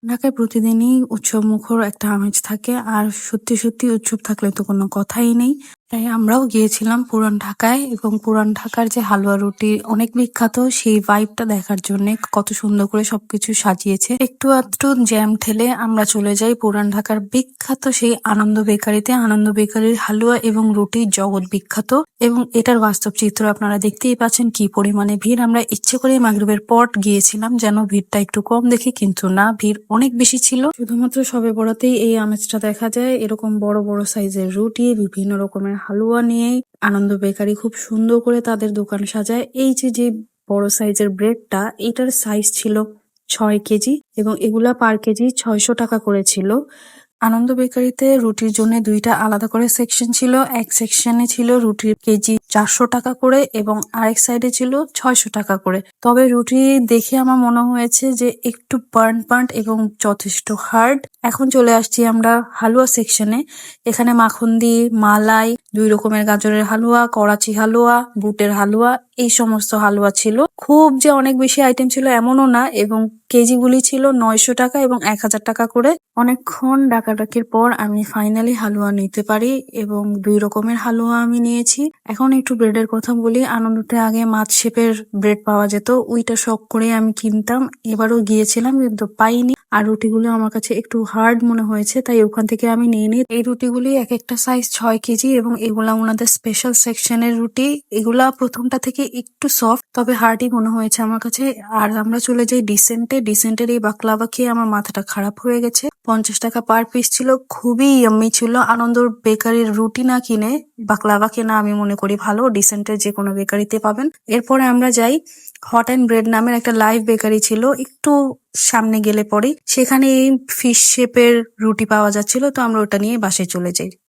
ঢাকায় প্রতিদিনই উৎসবমুখর একটা আমেজ থাকে, আর সত্যি সত্যি উৎসব থাকলে তো কোনো কথাই নেই। তাই আমরাও গিয়েছিলাম পুরান ঢাকায়, এবং পুরান ঢাকার যে হালুয়া রুটি অনেক বিখ্যাত, সেই ভাইবটা দেখার জন্য কত সুন্দর করে সবকিছু সাজিয়েছে। একটু আধটু জ্যাম ঠেলে আমরা চলে যাই পুরান ঢাকার বিখ্যাত সেই আনন্দ বেকারিতে। আনন্দ বেকারির হালুয়া এবং রুটি জগৎ বিখ্যাত, এবং এটার বাস্তব চিত্র আপনারা দেখতেই পাচ্ছেন কি পরিমাণে ভিড়। আমরা ইচ্ছে করে মাগরিবের পর গিয়েছিলাম যেন ভিড়টা একটু কম দেখি, কিন্তু না, ভিড় অনেক বেশি ছিল। শুধুমাত্র শবে বরাতেই এই আমেজটা দেখা যায়। এরকম বড় বড় সাইজের রুটি, বিভিন্ন রকমের হালুয়া নিয়ে আনন্দ বেকারি খুব সুন্দর করে তাদের দোকান সাজায়। এই যে বড় সাইজের ব্রেডটা, এটার সাইজ ছিল 6 কেজি, এবং এগুলা পার কেজি 600 টাকা করে ছিল। আনন্দ বেকারিতে রুটির জন্য দুইটা আলাদা করে সেকশন ছিল। এক সেকশনে ছিল রুটির কেজি 400 টাকা করে, এবং আরেক সাইডে ছিল 600 টাকা করে। তবে রুটি দেখে আমার মনে হয়েছে যে একটু বার্ন এবং যথেষ্ট হার্ড। এখন চলে আসছি আমরা হালুয়া সেকশনে। এখানে মাখনদি, মালাই, 2 রকমের গাজরের হালুয়া, করাচি হালুয়া, বুটের হালুয়া, এই সমস্ত হালুয়া ছিল। খুব যে অনেক বেশি আইটেম ছিল এমনও না, এবং কেজিগুলি ছিল 900 টাকা এবং 1000 টাকা করে। অনেকক্ষণ ডাকাডাকির পর আমি ফাইনালি হালুয়া নিতে পারি, এবং 2 রকমের হালুয়া আমি নিয়েছি। এখন একটু ব্রেডের কথা বলি। আনন্দতে আগে মাছ শেপের ব্রেড পাওয়া যেত, ওইটা শখ করে আমি কিনতাম। এবারও গিয়েছিলাম কিন্তু পাইনি, আর রুটিগুলো আমার কাছে একটু হার্ড মনে হয়েছে, তাই ওখান থেকে আমি নিয়ে নিই। এই রুটিগুলি এক একটা সাইজ 6 কেজি, এবং এগুলা ওনাদের স্পেশাল সেকশনের রুটি। এগুলা প্রথমটা থেকে একটু সফট, তবে হার্ডই মনে হয়েছে আমার কাছে। আর আমরা চলে যাই ডিসেন্টের এই বাকলাভা খেয়ে আমার মাথাটা খারাপ হয়ে গেছে। 50 টাকা পার পিস ছিল, খুবই ইয়াম্মি ছিল। আনন্দ বেকারির রুটি না কিনে বাকলাভা কেনা আমি মনে করি ভালো। ডিসেন্টের যে কোনো বেকারিতে পাবেন। এরপরে আমরা যাই হট অ্যান্ড ব্রেড নামের একটা লাইভ বেকারি ছিল একটু সামনে গেলে পরে, সেখানে এই ফিশ শেপের রুটি পাওয়া যাচ্ছিল, তো আমরা ওটা নিয়ে বাসায় চলে যাই।